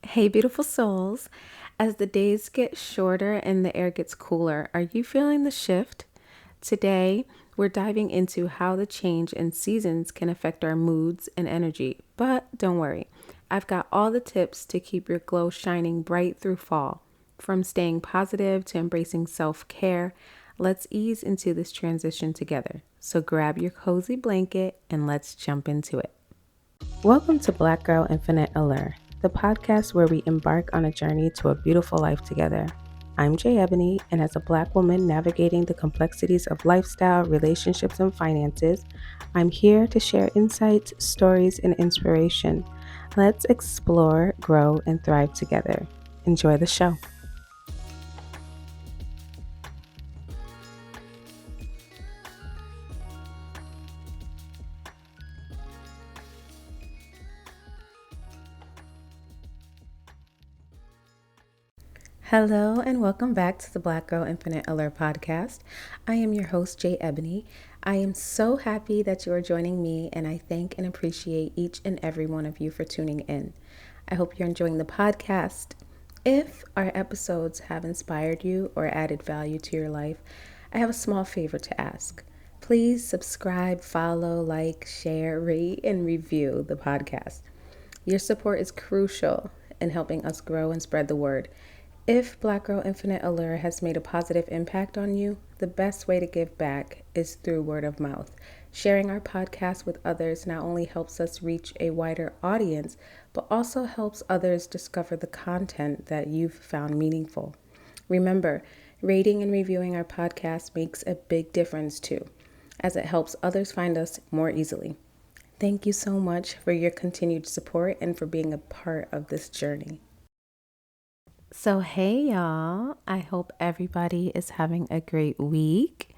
Hey, beautiful souls. As the days get shorter and the air gets cooler, are you feeling the shift? Today, we're diving into how the change in seasons can affect our moods and energy. But don't worry, I've got all the tips to keep your glow shining bright through fall. From staying positive to embracing self care, let's ease into this transition together. So grab your cozy blanket and let's jump into it. Welcome to Black Girl Infinite Allure, the podcast where we embark on a journey to a beautiful life together. I'm Jay Ebony, and as a Black woman navigating the complexities of lifestyle, relationships, and finances, I'm here to share insights, stories, and inspiration. Let's explore, grow, and thrive together. Enjoy the show. Hello and welcome back to the Black Girl Infinite Allure podcast. I am your host, Jay Ebony. I am so happy that you are joining me, and I thank and appreciate each and every one of you for tuning in. I hope you're enjoying the podcast. If our episodes have inspired you or added value to your life, I have a small favor to ask. Please subscribe, follow, like, share, rate, and review the podcast. Your support is crucial in helping us grow and spread the word. If Black Girl Infinite Allure has made a positive impact on you, the best way to give back is through word of mouth. Sharing our podcast with others not only helps us reach a wider audience, but also helps others discover the content that you've found meaningful. Remember, rating and reviewing our podcast makes a big difference too, as it helps others find us more easily. Thank you so much for your continued support and for being a part of this journey. So, hey y'all, I hope everybody is having a great week.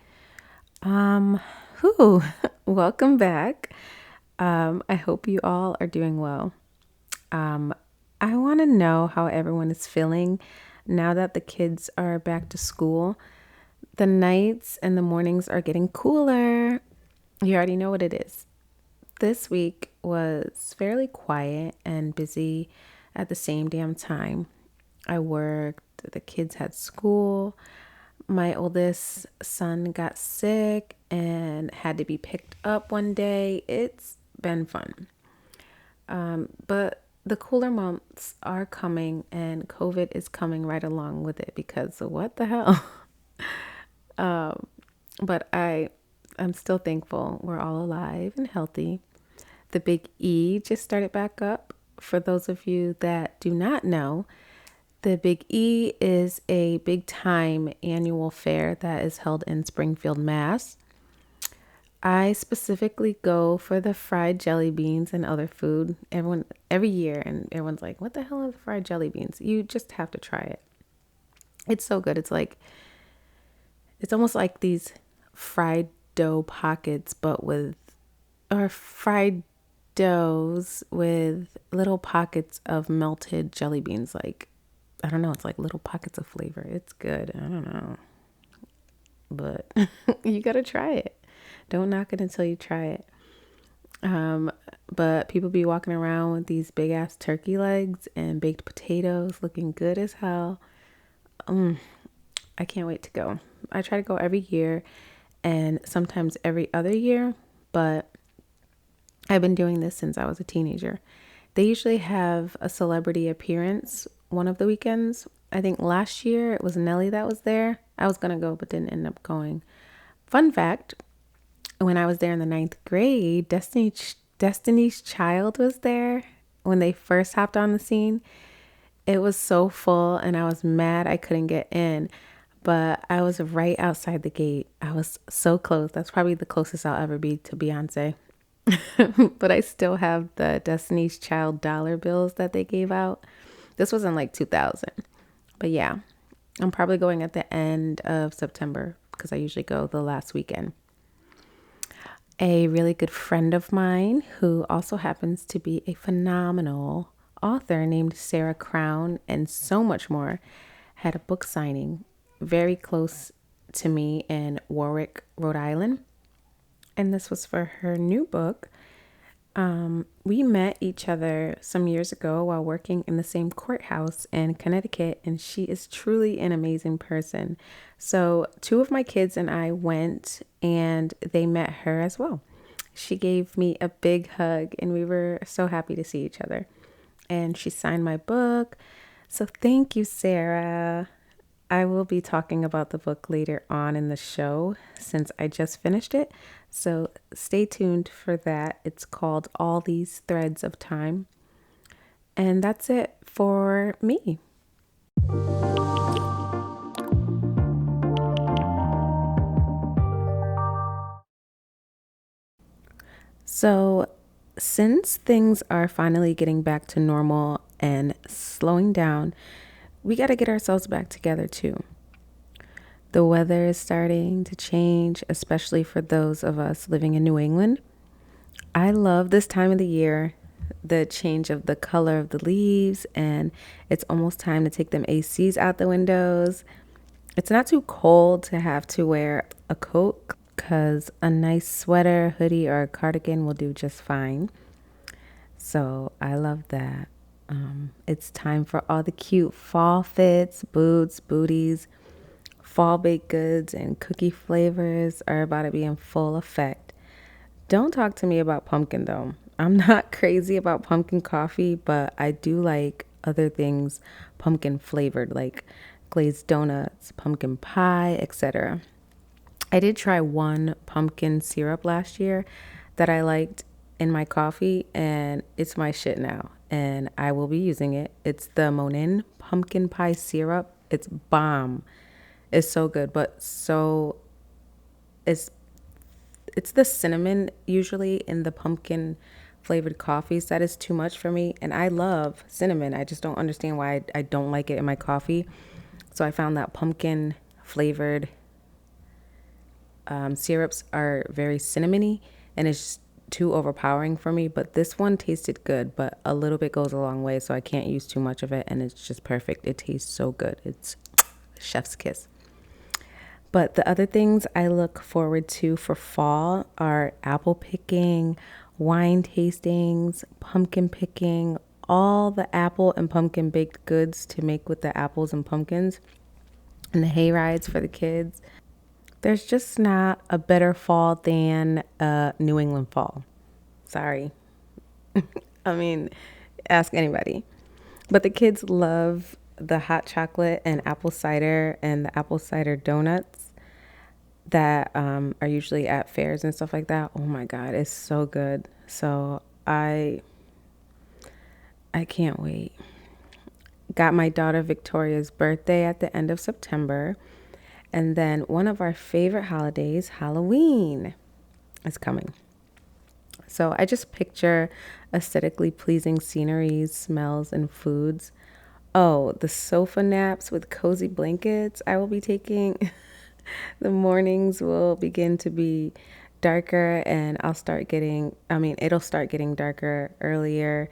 Um, whew, welcome back. I hope you all are doing well. Um, I want to know how everyone is feeling now that the kids are back to school. The nights and the mornings are getting cooler. You already know what it is. This week was fairly quiet and busy at the same damn time. I worked, the kids had school. My oldest son got sick and had to be picked up one day. It's been fun. But the cooler months are coming and COVID is coming right along with it because what the hell? But I'm still thankful we're all alive and healthy. The Big E just started back up. For those of you that do not know, the Big E is a big time annual fair that is held in Springfield, Mass. I specifically go for the fried jelly beans and other food every year, and everyone's like, "What the hell are the fried jelly beans?" You just have to try it. It's so good. It's almost like these fried dough pockets, but with or fried doughs with little pockets of melted jelly beans. Like, I don't know, it's like little pockets of flavor. It's good. I don't know. But you got to try it. Don't knock it until you try it. Um, but people be walking around with these big ass turkey legs and baked potatoes looking good as hell. I can't wait to go. I try to go every year and sometimes every other year, but I've been doing this since I was a teenager. They usually have a celebrity appearance one of the weekends. I think last year it was Nelly that was there. I was going to go, but didn't end up going. Fun fact, when I was there in the ninth grade, Destiny's Child was there when they first hopped on the scene. It was so full and I was mad I couldn't get in, but I was right outside the gate. I was so close. That's probably the closest I'll ever be to Beyonce. But I still have the Destiny's Child dollar bills that they gave out. This was in like 2000. But yeah, I'm probably going at the end of September because I usually go the last weekend. A really good friend of mine who also happens to be a phenomenal author named Sarah Crown and so much more had a book signing very close to me in Warwick, Rhode Island. And this was for her new book. We met each other some years ago while working in the same courthouse in Connecticut, and she is truly an amazing person. So, two of my kids and I went, and they met her as well. She gave me a big hug, and we were so happy to see each other. And she signed my book. So, thank you, Sarah. I will be talking about the book later on in the show since I just finished it. So stay tuned for that. It's called All These Threads of Time. And that's it for me. So, since things are finally getting back to normal and slowing down, we got to get ourselves back together too. The weather is starting to change, especially for those of us living in New England. I love this time of the year, the change of the color of the leaves, and it's almost time to take them ACs out the windows. It's not too cold to have to wear a coat because a nice sweater, hoodie, or a cardigan will do just fine. So I love that. It's time for all the cute fall fits, boots, booties, fall baked goods, and cookie flavors are about to be in full effect. Don't talk to me about pumpkin though. I'm not crazy about pumpkin coffee, but I do like other things pumpkin flavored, like glazed donuts, pumpkin pie, etc. I did try one pumpkin syrup last year that I liked in my coffee, and it's my shit now. And I will be using it. It's the Monin pumpkin pie syrup. It's bomb. It's so good, but so it's it's the cinnamon usually in the pumpkin flavored coffees that is too much for me. And I love cinnamon. I just don't understand why I don't like it in my coffee. So I found that pumpkin flavored syrups are very cinnamony and it's just too overpowering for me. But this one tasted good, but a little bit goes a long way. So I can't use too much of it. And it's just perfect. It tastes so good. It's chef's kiss. But the other things I look forward to for fall are apple picking, wine tastings, pumpkin picking, all the apple and pumpkin baked goods to make with the apples and pumpkins, and the hay rides for the kids. There's just not a better fall than a New England fall. Sorry. I mean, ask anybody. But the kids love the hot chocolate and apple cider and the apple cider donuts that are usually at fairs and stuff like that. Oh my God, it's so good. So I can't wait. Got my daughter Victoria's birthday at the end of September. And then one of our favorite holidays, Halloween, is coming. So I just picture aesthetically pleasing sceneries, smells, and foods. Oh, the sofa naps with cozy blankets I will be taking. The mornings will begin to be darker and it'll start getting darker earlier.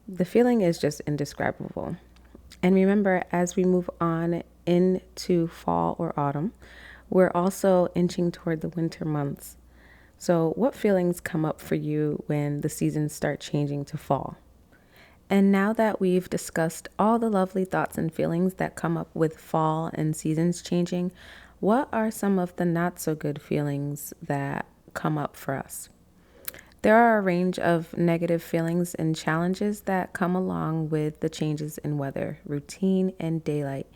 The feeling is just indescribable. And remember, as we move on into fall or autumn, we're also inching toward the winter months. So, what feelings come up for you when the seasons start changing to fall? And now that we've discussed all the lovely thoughts and feelings that come up with fall and seasons changing, what are some of the not so good feelings that come up for us? There are a range of negative feelings and challenges that come along with the changes in weather, routine, and daylight.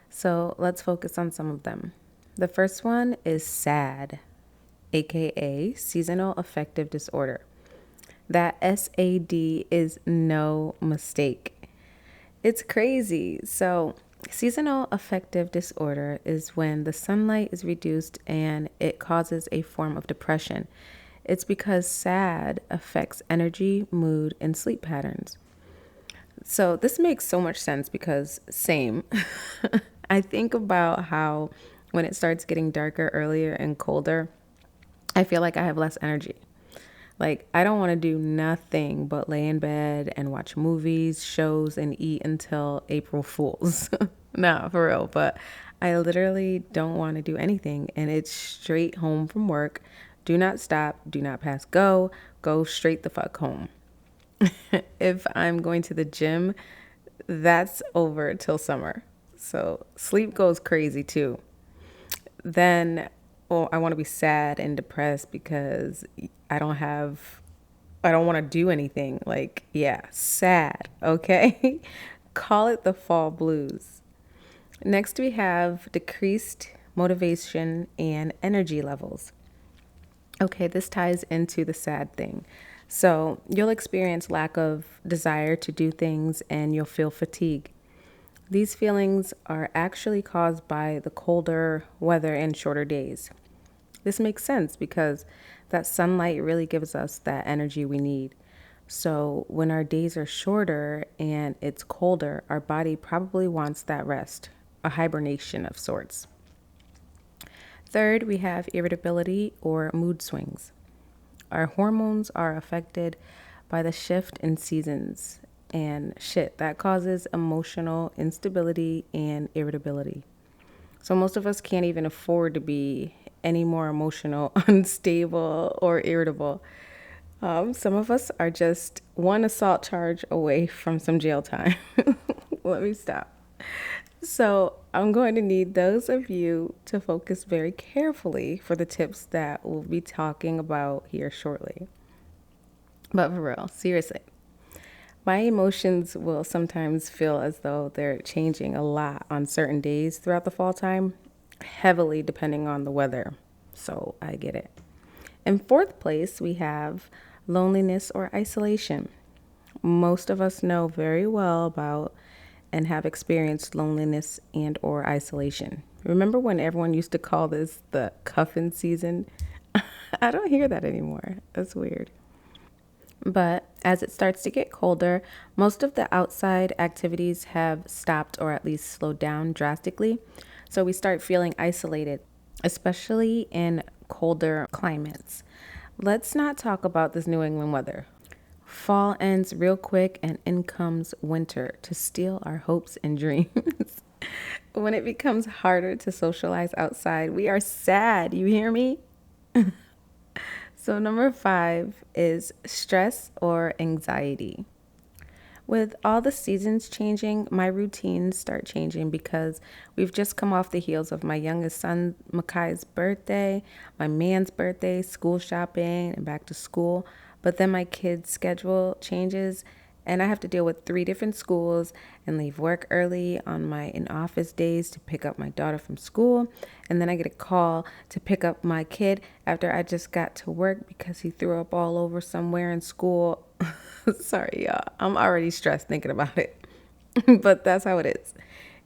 So let's focus on some of them. The first one is SAD, aka Seasonal Affective Disorder. That SAD is no mistake. It's crazy. So, seasonal affective disorder is when the sunlight is reduced and it causes a form of depression. It's because SAD affects energy, mood, and sleep patterns. So, this makes so much sense because, same. I think about how when it starts getting darker earlier and colder, I feel like I have less energy. Like, I don't want to do nothing but lay in bed and watch movies, shows, and eat until April Fools. No, for real. But I literally don't want to do anything. And it's straight home from work, Do not stop. Do not pass go. Go straight the fuck home. If I'm going to the gym, that's over till summer. So sleep goes crazy too. Then, I want to be sad and depressed because I don't have, I don't want to do anything. Like, yeah, sad. Okay. Call it the fall blues. Next, we have decreased motivation and energy levels. Okay, this ties into the sad thing. So, you'll experience lack of desire to do things and you'll feel fatigue. These feelings are actually caused by the colder weather and shorter days. This makes sense because that sunlight really gives us that energy we need. So, when our days are shorter and it's colder, our body probably wants that rest, a hibernation of sorts. Third, we have irritability or mood swings. Our hormones are affected by the shift in seasons, and shit, that causes emotional instability and irritability. So, most of us can't even afford to be any more emotional, unstable, or irritable. Some of us are just one assault charge away from some jail time. Let me stop. So, I'm going to need those of you to focus very carefully for the tips that we'll be talking about here shortly. But for real, seriously, my emotions will sometimes feel as though they're changing a lot on certain days throughout the fall time, heavily depending on the weather. So, I get it. In fourth place, we have loneliness or isolation. Most of us know very well about and have experienced loneliness and or isolation. Remember when everyone used to call this the cuffing season? I don't hear that anymore. That's weird. But as it starts to get colder, most of the outside activities have stopped or at least slowed down drastically. So we start feeling isolated, especially in colder climates. Let's not talk about this New England weather. Fall ends real quick and in comes winter to steal our hopes and dreams. When it becomes harder to socialize outside, we are sad. You hear me? So, number five is stress or anxiety. With all the seasons changing, my routines start changing because we've just come off the heels of my youngest son, Makai's birthday, my man's birthday, school shopping, and back to school. But then my kid's schedule changes, and I have to deal with three different schools and leave work early on my in office days to pick up my daughter from school. And then I get a call to pick up my kid after I just got to work because he threw up all over somewhere in school. Sorry, y'all. I'm already stressed thinking about it, but that's how it is.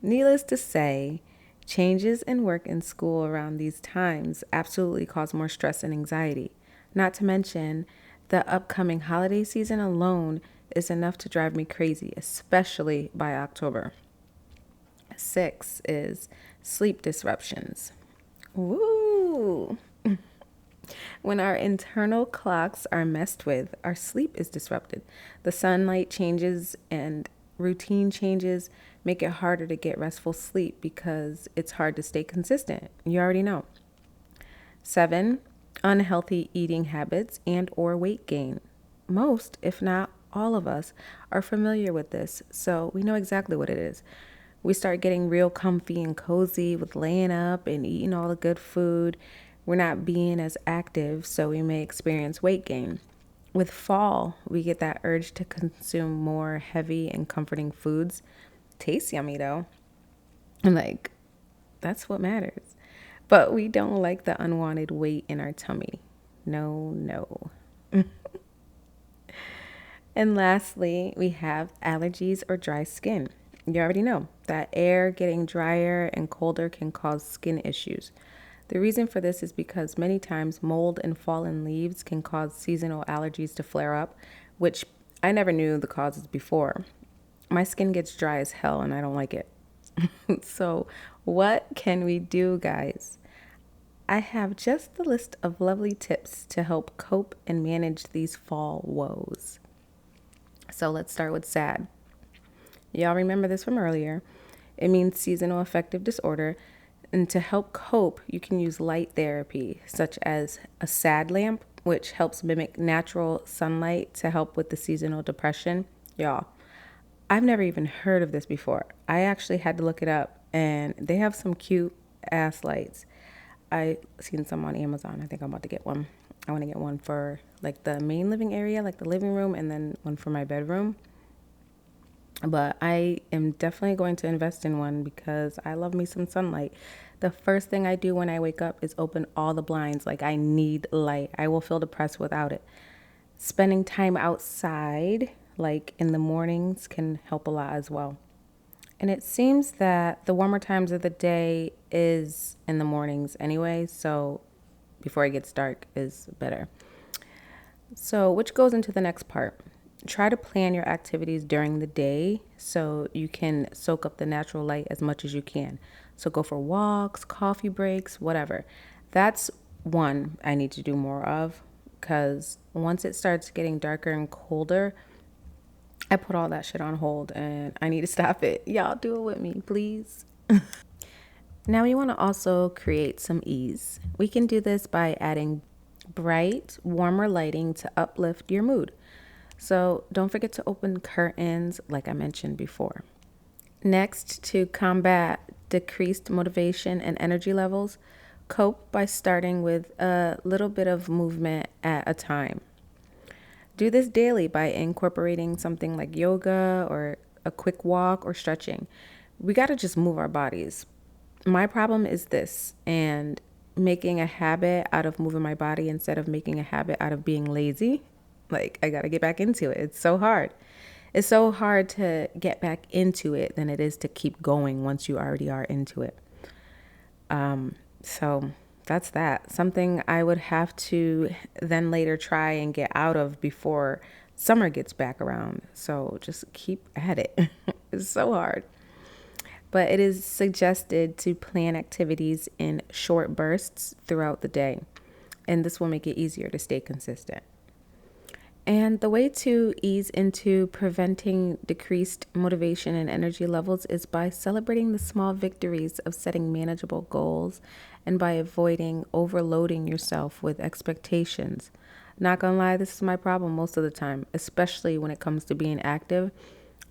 Needless to say, changes in work and school around these times absolutely cause more stress and anxiety. Not to mention, the upcoming holiday season alone is enough to drive me crazy, especially by October. Six is sleep disruptions. Woo! When our internal clocks are messed with, our sleep is disrupted. The sunlight changes and routine changes make it harder to get restful sleep because it's hard to stay consistent. You already know. Seven, unhealthy eating habits and or weight gain. Most, if not all of us, are familiar with this, so we know exactly what it is. We start getting real comfy and cozy with laying up and eating all the good food. We're not being as active, so we may experience weight gain. With fall, we get that urge to consume more heavy and comforting foods. Tastes yummy though. And that's what matters. But we don't like the unwanted weight in our tummy. No, no. And lastly, we have allergies or dry skin. You already know that air getting drier and colder can cause skin issues. The reason for this is because many times mold and fallen leaves can cause seasonal allergies to flare up, which I never knew the causes before. My skin gets dry as hell and I don't like it. So, what can we do, guys? I have just the list of lovely tips to help cope and manage these fall woes. So, let's start with SAD. Y'all remember this from earlier. It means seasonal affective disorder. And to help cope, you can use light therapy, such as a sad lamp, which helps mimic natural sunlight to help with the seasonal depression. Y'all, I've never even heard of this before. I actually had to look it up, and they have some cute ass lights. I seen some on Amazon. I think I'm about to get one. I want to get one for like the main living area, like the living room, and then one for my bedroom. But I am definitely going to invest in one because I love me some sunlight. The first thing I do when I wake up is open all the blinds. Like, I need light. I will feel depressed without it. Spending time outside, like in the mornings, can help a lot as well. And it seems that the warmer times of the day is in the mornings anyway, so before it gets dark is better. So, which goes into the next part. Try to plan your activities during the day so you can soak up the natural light as much as you can. So, go for walks, coffee breaks, whatever. That's one I need to do more of because once it starts getting darker and colder, I put all that shit on hold and I need to stop it. Y'all do it with me, please. Now we want to also create some ease. We can do this by adding bright, warmer lighting to uplift your mood. So don't forget to open curtains, like I mentioned before. Next, to combat decreased motivation and energy levels, cope by starting with a little bit of movement at a time. Do this daily by incorporating something like yoga or a quick walk or stretching. We got to just move our bodies. My problem is this, and making a habit out of moving my body instead of making a habit out of being lazy. Like, I got to get back into it. It's so hard. It's so hard to get back into it than it is to keep going once you already are into it. So that's that. Something I would have to then later try and get out of before summer gets back around. So just keep at it. It's so hard. But it is suggested to plan activities in short bursts throughout the day. And this will make it easier to stay consistent. And the way to ease into preventing decreased motivation and energy levels is by celebrating the small victories of setting manageable goals and by avoiding overloading yourself with expectations. Not gonna lie, this is my problem most of the time, especially when it comes to being active.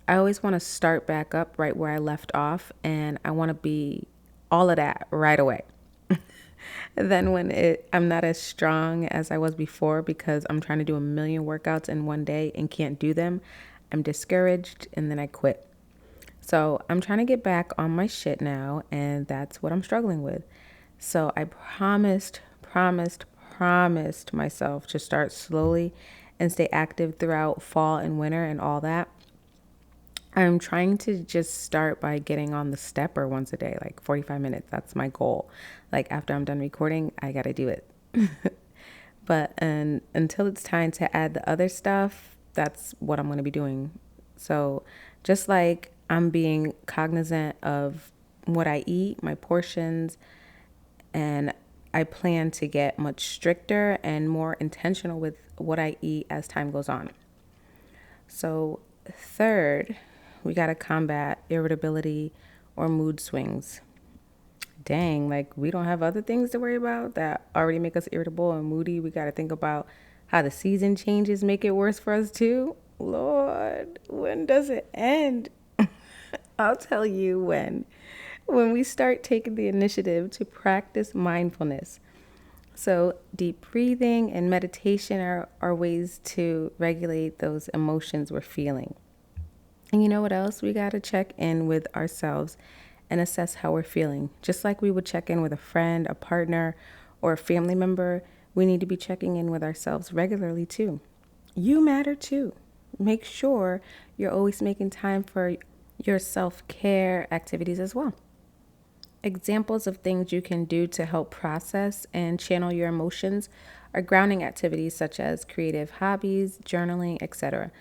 I always want to start back up right where I left off, and I want to be all of that right away. Then I'm not as strong as I was before because I'm trying to do a million workouts in one day and can't do them, I'm discouraged and then I quit. So I'm trying to get back on my shit now, and that's what I'm struggling with. So I promised myself to start slowly and stay active throughout fall and winter and all that. I'm trying to just start by getting on the stepper once a day, like 45 minutes. That's my goal. Like, after I'm done recording, I got to do it. But until it's time to add the other stuff, that's what I'm going to be doing. So just like I'm being cognizant of what I eat, my portions, and I plan to get much stricter and more intentional with what I eat as time goes on. So third, we got to combat irritability or mood swings. Dang, like, we don't have other things to worry about that already make us irritable and moody. We got to think about how the season changes make it worse for us too. Lord, when does it end? I'll tell you when. When we start taking the initiative to practice mindfulness. So deep breathing and meditation are ways to regulate those emotions we're feeling. And you know what else? We got to check in with ourselves and assess how we're feeling. Just like we would check in with a friend, a partner, or a family member, we need to be checking in with ourselves regularly too. You matter too. Make sure you're always making time for your self-care activities as well. Examples of things you can do to help process and channel your emotions are grounding activities such as creative hobbies, journaling, etc.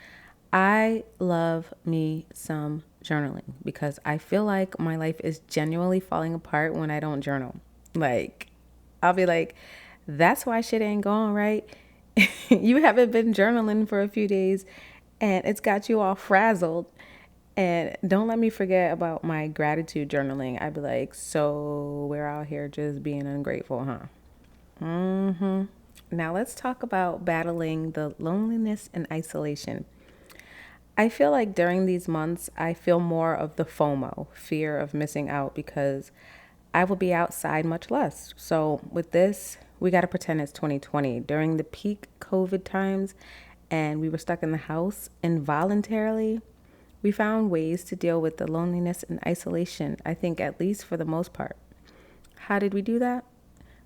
I love me some journaling because I feel like my life is genuinely falling apart when I don't journal. Like, I'll be like, that's why shit ain't going right. You haven't been journaling for a few days and it's got you all frazzled. And don't let me forget about my gratitude journaling. I'd be like, so we're out here just being ungrateful, huh? Mm-hmm. Now let's talk about battling the loneliness and isolation. I feel like during these months, I feel more of the FOMO, fear of missing out, because I will be outside much less. So, with this, we got to pretend it's 2020 during the peak COVID times and we were stuck in the house involuntarily. We found ways to deal with the loneliness and isolation, I think, at least for the most part. How did we do that?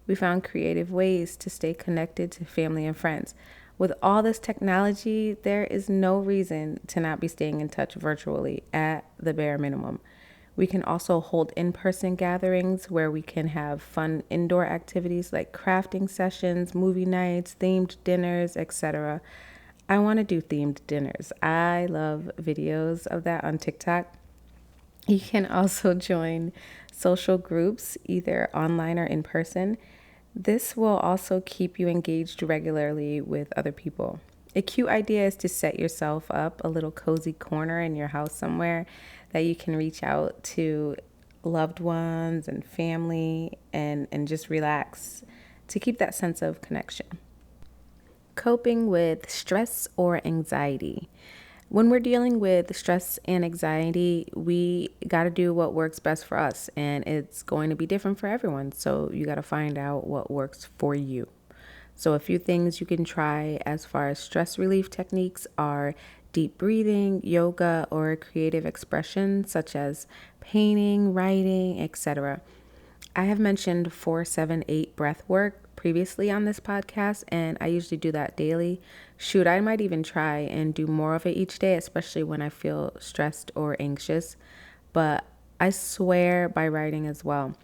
We found creative ways to stay connected to family and friends. With all this technology, there is no reason to not be staying in touch virtually at the bare minimum. We can also hold in person gatherings where we can have fun indoor activities like crafting sessions, movie nights, themed dinners, etc. I want to do themed dinners. I love videos of that on TikTok. You can also join social groups, either online or in person. This will also keep you engaged regularly with other people. A cute idea is to set yourself up a little cozy corner in your house somewhere that you can reach out to loved ones and family and just relax to keep that sense of connection. Coping with stress or anxiety. When we're dealing with stress and anxiety, we got to do what works best for us, and it's going to be different for everyone. So you got to find out what works for you. So, a few things you can try as far as stress relief techniques are deep breathing, yoga, or creative expression such as painting, writing, etc. I have mentioned 4-7-8 breath work previously on this podcast, and I usually do that daily. Shoot, I might even try and do more of it each day, especially when I feel stressed or anxious. But I swear by writing as well.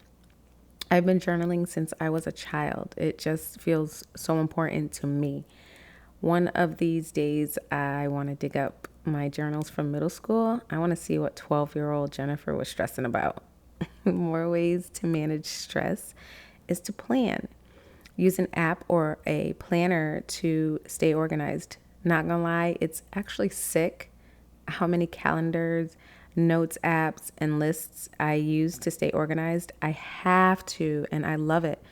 I've been journaling since I was a child. It just feels so important to me. One of these days, I want to dig up my journals from middle school. I want to see what 12-year-old Jennifer was stressing about. More ways to manage stress is to plan. Use an app or a planner to stay organized. Not gonna lie, it's actually sick how many calendars, notes apps, and lists I use to stay organized. I have to, and I love it.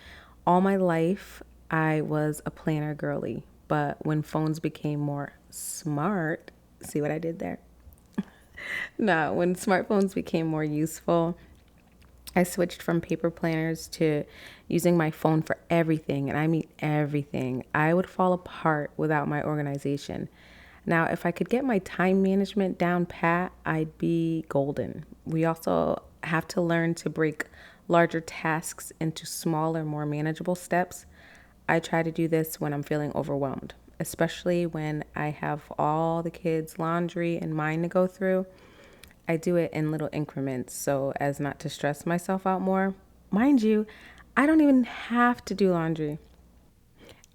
All my life, I was a planner girly, but when phones became more smart, see what I did there? No, when smartphones became more useful, I switched from paper planners to using my phone for everything, and I mean everything. I would fall apart without my organization. Now, if I could get my time management down pat, I'd be golden. We also have to learn to break larger tasks into smaller, more manageable steps. I try to do this when I'm feeling overwhelmed, especially when I have all the kids' laundry and mine to go through. I do it in little increments so as not to stress myself out more. Mind you, I don't even have to do laundry.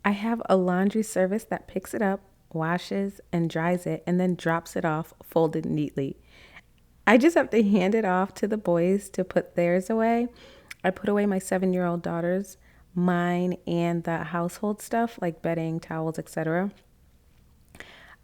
I have a laundry service that picks it up, washes, and dries it, and then drops it off folded neatly. I just have to hand it off to the boys to put theirs away. I put away my 7-year-old daughter's, mine, and the household stuff like bedding, towels, etc.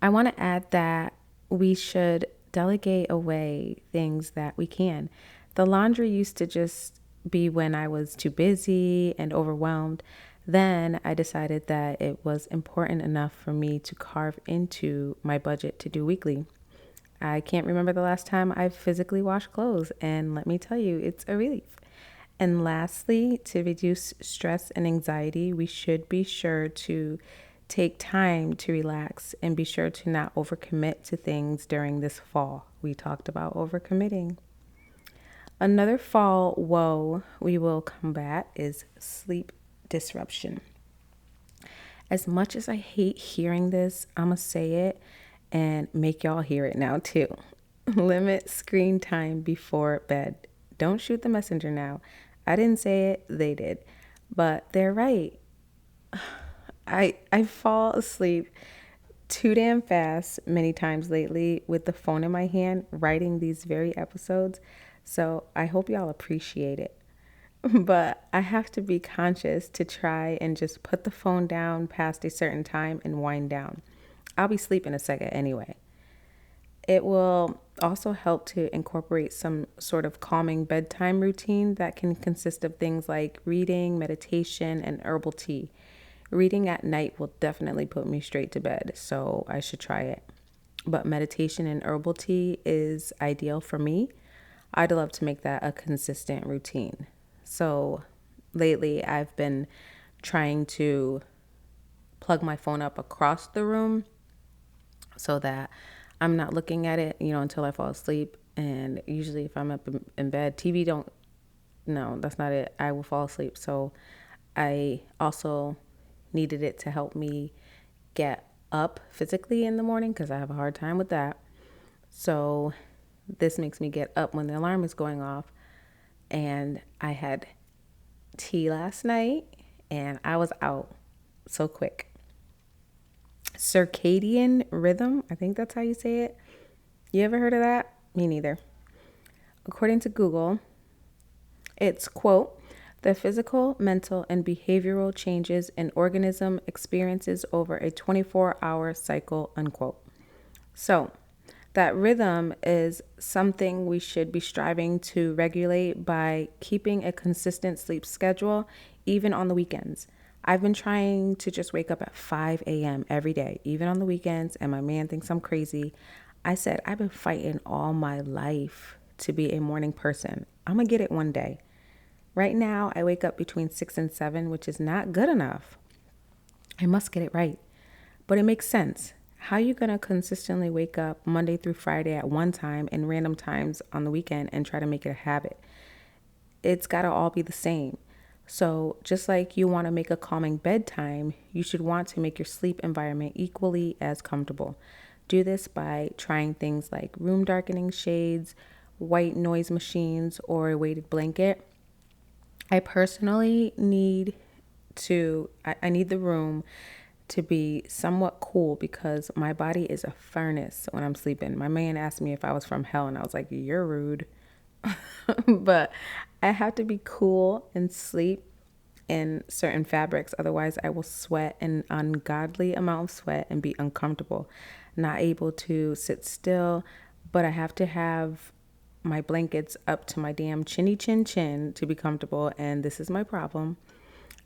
I want to add that we should delegate away things that we can. The laundry used to just be when I was too busy and overwhelmed. Then I decided that it was important enough for me to carve into my budget to do weekly. I can't remember the last time I physically washed clothes, and let me tell you, it's a relief. And lastly, to reduce stress and anxiety, we should be sure to take time to relax and be sure to not overcommit to things during this fall. We talked about overcommitting. Another fall woe we will combat is sleep disruption. As much as I hate hearing this, I'm going to say it and make y'all hear it now too. Limit screen time before bed. Don't shoot the messenger now. I didn't say it, they did. But they're right. I fall asleep too damn fast many times lately with the phone in my hand writing these very episodes. So I hope y'all appreciate it. But I have to be conscious to try and just put the phone down past a certain time and wind down. I'll be sleeping a second anyway. It will also help to incorporate some sort of calming bedtime routine that can consist of things like reading, meditation, and herbal tea. Reading at night will definitely put me straight to bed, so I should try it. But meditation and herbal tea is ideal for me. I'd love to make that a consistent routine. So lately, I've been trying to plug my phone up across the room so that I'm not looking at it, until I fall asleep. And usually if I'm up in bed, TV don't, no, that's not it. I will fall asleep. So I also needed it to help me get up physically in the morning because I have a hard time with that. So this makes me get up when the alarm is going off. And I had tea last night and I was out so quick. Circadian rhythm, I think that's how you say it. You ever heard of that? Me neither. According to Google, it's, quote, the physical, mental, and behavioral changes an organism experiences over a 24-hour cycle, unquote. So that rhythm is something we should be striving to regulate by keeping a consistent sleep schedule, even on the weekends. I've been trying to just wake up at 5 a.m. every day, even on the weekends, and my man thinks I'm crazy. I said, I've been fighting all my life to be a morning person. I'm going to get it one day. Right now, I wake up between 6 and 7, which is not good enough. I must get it right. But it makes sense. How are you going to consistently wake up Monday through Friday at one time and random times on the weekend and try to make it a habit? It's got to all be the same. So just like you want to make a calming bedtime, you should want to make your sleep environment equally as comfortable. Do this by trying things like room darkening shades, white noise machines, or a weighted blanket. I personally need I need the room to be somewhat cool because my body is a furnace when I'm sleeping. My man asked me if I was from hell and I was like, you're rude. But I have to be cool and sleep in certain fabrics. Otherwise, I will sweat an ungodly amount of sweat and be uncomfortable, not able to sit still. But I have to have my blankets up to my damn chinny chin chin to be comfortable. And this is my problem.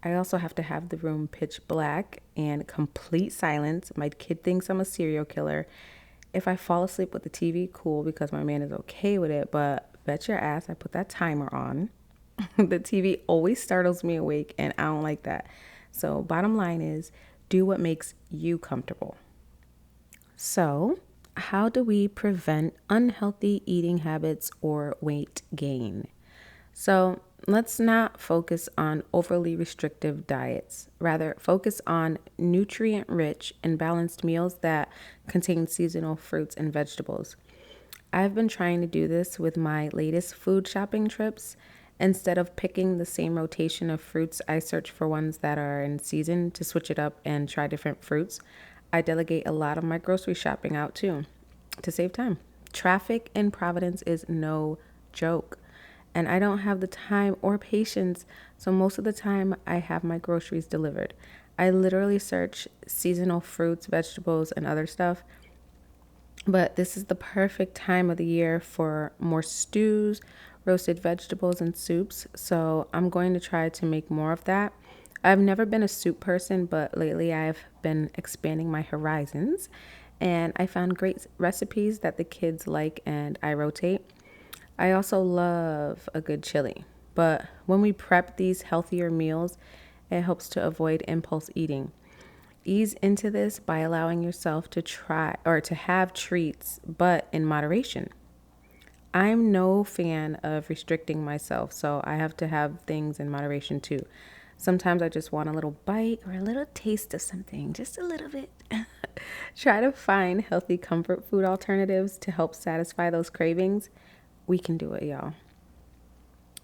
I also have to have the room pitch black and complete silence. My kid thinks I'm a serial killer. If I fall asleep with the TV, cool, because my man is okay with it. But bet your ass I put that timer on. The TV always startles me awake, and I don't like that. So bottom line is, do what makes you comfortable. So how do we prevent unhealthy eating habits or weight gain? So let's not focus on overly restrictive diets. Rather, focus on nutrient-rich and balanced meals that contain seasonal fruits and vegetables. I've been trying to do this with my latest food shopping trips. Instead of picking the same rotation of fruits, I search for ones that are in season to switch it up and try different fruits. I delegate a lot of my grocery shopping out too to save time. Traffic in Providence is no joke, and I don't have the time or patience, so most of the time I have my groceries delivered. I literally search seasonal fruits, vegetables, and other stuff. But this is the perfect time of the year for more stews, roasted vegetables, and soups. So I'm going to try to make more of that. I've never been a soup person, but lately I've been expanding my horizons. And I found great recipes that the kids like and I rotate. I also love a good chili. But when we prep these healthier meals, it helps to avoid impulse eating. Ease into this by allowing yourself to try or to have treats, but in moderation. I'm no fan of restricting myself, so I have to have things in moderation too. Sometimes I just want a little bite or a little taste of something, just a little bit. Try to find healthy comfort food alternatives to help satisfy those cravings. We can do it, y'all.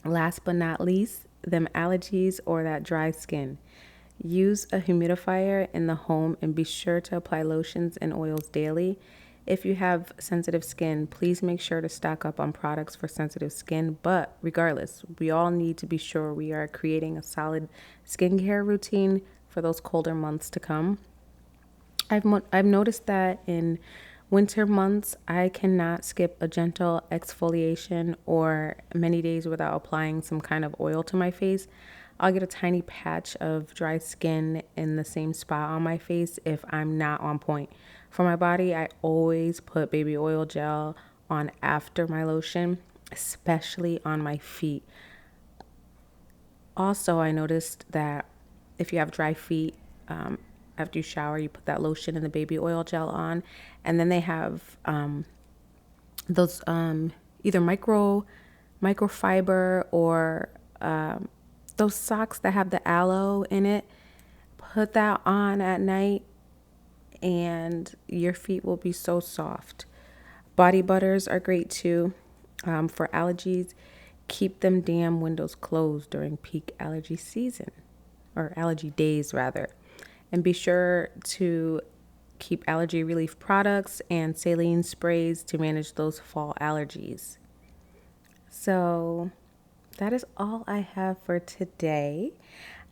Last but not least, them allergies or that dry skin. Use a humidifier in the home and be sure to apply lotions and oils daily. If you have sensitive skin, please make sure to stock up on products for sensitive skin. But regardless, we all need to be sure we are creating a solid skincare routine for those colder months to come. I've noticed that in Winter months, I cannot skip a gentle exfoliation or many days without applying some kind of oil to my face. I'll get a tiny patch of dry skin in the same spot on my face if I'm not on point. For my body, I always put baby oil gel on after my lotion, especially on my feet. Also, I noticed that if you have dry feet, after you shower, you put that lotion and the baby oil gel on, and then they have those either microfiber or those socks that have the aloe in it. Put that on at night, and your feet will be so soft. Body butters are great too for allergies. Keep them damn windows closed during peak allergy season, or allergy days rather. And be sure to keep allergy relief products and saline sprays to manage those fall allergies. So that is all I have for today.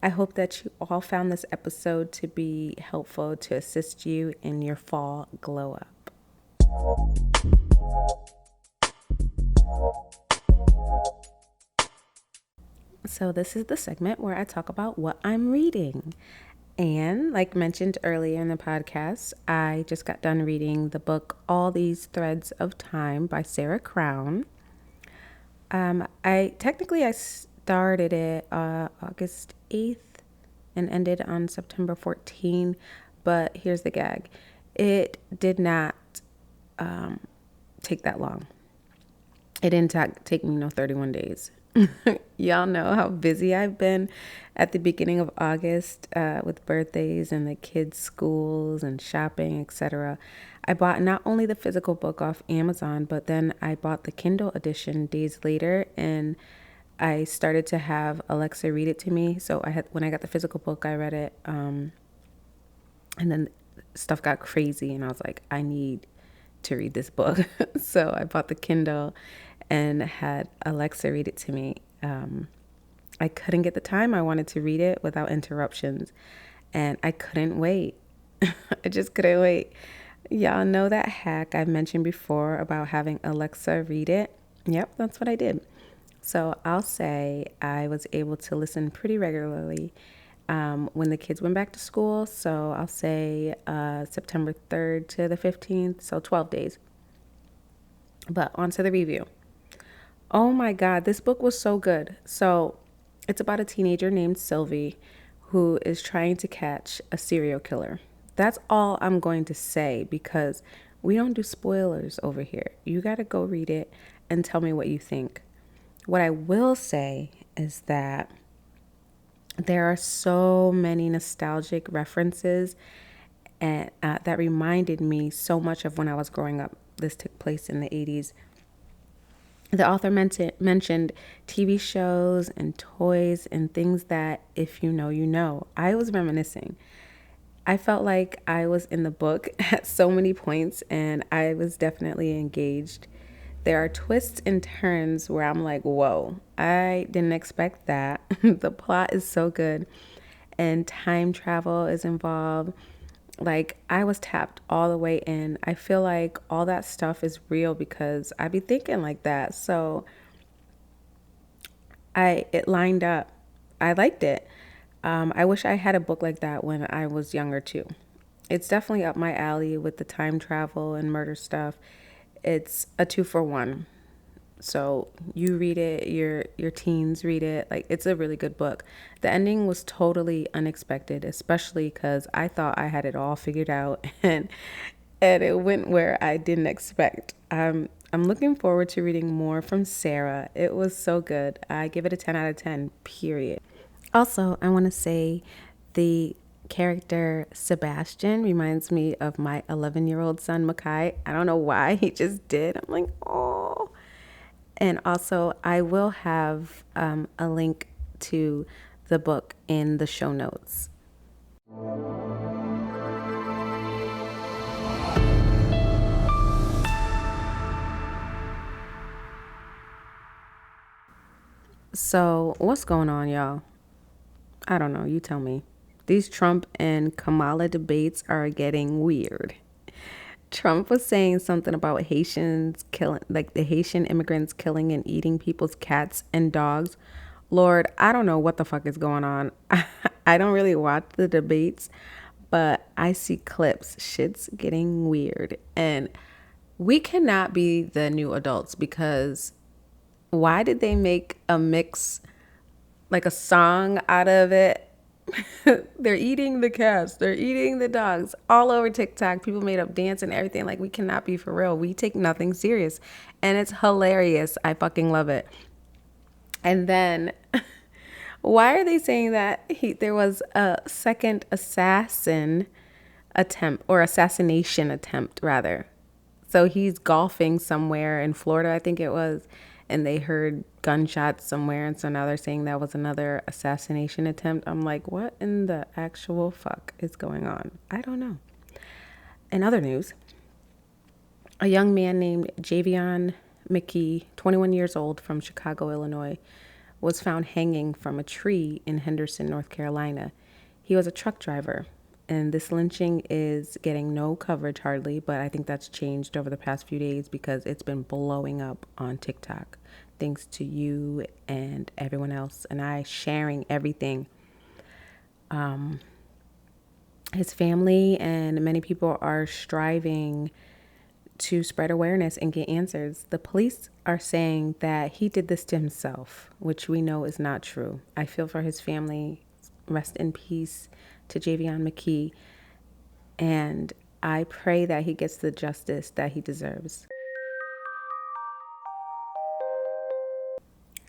I hope that you all found this episode to be helpful to assist you in your fall glow up. So this is the segment where I talk about what I'm reading. And like mentioned earlier in the podcast, I just got done reading the book All These Threads of Time by Sarah Crown. I started it August 8th and ended on September 14th, but here's the gag. It did not take that long. It didn't take me 31 days. Y'all know how busy I've been at the beginning of August with birthdays and the kids' schools and shopping, etc. I bought not only the physical book off Amazon, but then I bought the Kindle edition days later, and I started to have Alexa read it to me. So when I got the physical book, I read it, and then stuff got crazy, and I was like, I need to read this book. So I bought the Kindle and had Alexa read it to me. I couldn't get the time. I wanted to read it without interruptions, and I couldn't wait. I just couldn't wait. Y'all know that hack I've mentioned before about having Alexa read it? Yep, that's what I did. So I'll say I was able to listen pretty regularly when the kids went back to school. So I'll say September 3rd to the 15th, so 12 days. But on to the review. Oh my God, this book was so good. So it's about a teenager named Sylvie who is trying to catch a serial killer. That's all I'm going to say because we don't do spoilers over here. You got to go read it and tell me what you think. What I will say is that there are so many nostalgic references and that reminded me so much of when I was growing up. This took place in the 80s. The author mentioned TV shows and toys and things that, if you know, you know. I was reminiscing. I felt like I was in the book at so many points, and I was definitely engaged. There are twists and turns where I'm like, whoa, I didn't expect that. The plot is so good, and time travel is involved. Like, I was tapped all the way in. I feel like all that stuff is real because I be thinking like that. So it lined up. I liked it. I wish I had a book like that when I was younger too. It's definitely up my alley with the time travel and murder stuff. It's a 2-for-1. So you read it, your teens read it. Like, it's a really good book. The ending was totally unexpected, especially because I thought I had it all figured out, and it went where I didn't expect. I'm looking forward to reading more from Sarah. It was so good. I give it a 10 out of 10, period. Also, I want to say the character Sebastian reminds me of my 11-year-old son, Makai. I don't know why, he just did. I'm like, oh. And also, I will have a link to the book in the show notes. So, what's going on, y'all? I don't know. You tell me. These Trump and Kamala debates are getting weird. Trump was saying something about Haitians killing, like the Haitian immigrants killing and eating people's cats and dogs. Lord, I don't know what the fuck is going on. I don't really watch the debates, but I see clips. Shit's getting weird. And we cannot be the new adults, because why did they make a mix, like a song out of it? They're eating the cats, they're eating the dogs all over TikTok. People made up dance and everything. Like, we cannot be for real. We take nothing serious. And it's hilarious. I fucking love it. And then why are they saying that there was a second assassination attempt rather? So he's golfing somewhere in Florida, I think it was, and they heard gunshots somewhere, and so now they're saying that was another assassination attempt. I'm like, what in the actual fuck is going on? I don't know. In other news, a young man named Javion McKee, 21 years old, from Chicago, Illinois, was found hanging from a tree in Henderson, North Carolina. He was a truck driver, and this lynching is getting no coverage hardly, but I think that's changed over the past few days because it's been blowing up on TikTok, thanks to you and everyone else, and I sharing everything. His family and many people are striving to spread awareness and get answers. The police are saying that he did this to himself, which we know is not true. I feel for his family. Rest in peace to Javion McKee. And I pray that he gets the justice that he deserves.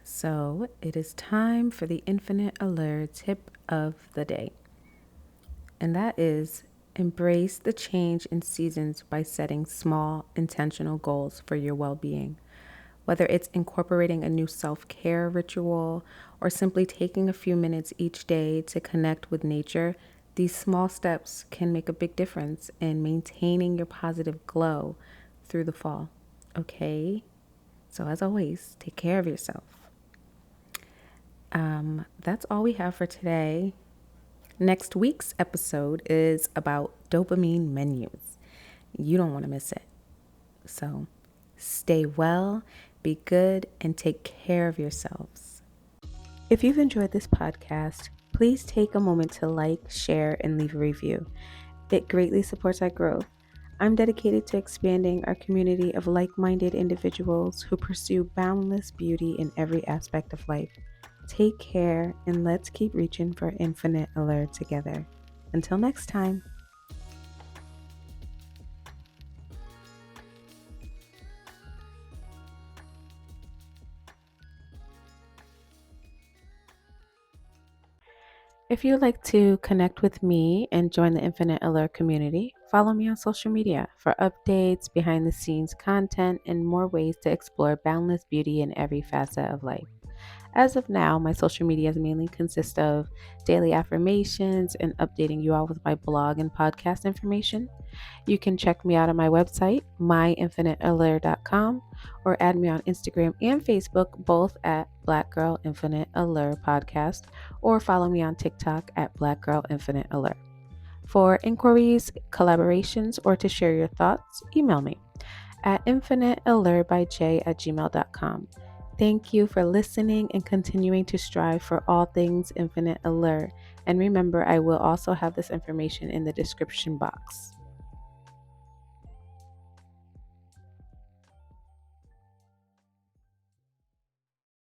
So it is time for the Infinite Alert tip of the day. And that is: embrace the change in seasons by setting small, intentional goals for your well-being. Whether it's incorporating a new self-care ritual or simply taking a few minutes each day to connect with nature, these small steps can make a big difference in maintaining your positive glow through the fall. Okay? So as always, take care of yourself. That's all we have for today. Next week's episode is about dopamine menus. You don't want to miss it. So stay well, be good, and take care of yourselves. If you've enjoyed this podcast, please take a moment to like, share, and leave a review. It greatly supports our growth. I'm dedicated to expanding our community of like-minded individuals who pursue boundless beauty in every aspect of life. Take care, and let's keep reaching for infinite alert together. Until next time. If you'd like to connect with me and join the Infinite Alert community, follow me on social media for updates, behind the scenes content, and more ways to explore boundless beauty in every facet of life. As of now, my social medias mainly consist of daily affirmations and updating you all with my blog and podcast information. You can check me out on my website, myinfiniteallure.com, or add me on Instagram and Facebook, both at Black Girl Infinite Allure Podcast, or follow me on TikTok at Black Girl Infinite Allure. For inquiries, collaborations, or to share your thoughts, email me at infiniteallurebyj@gmail.com. Thank you for listening and continuing to strive for all things Infinite Allure. And remember, I will also have this information in the description box.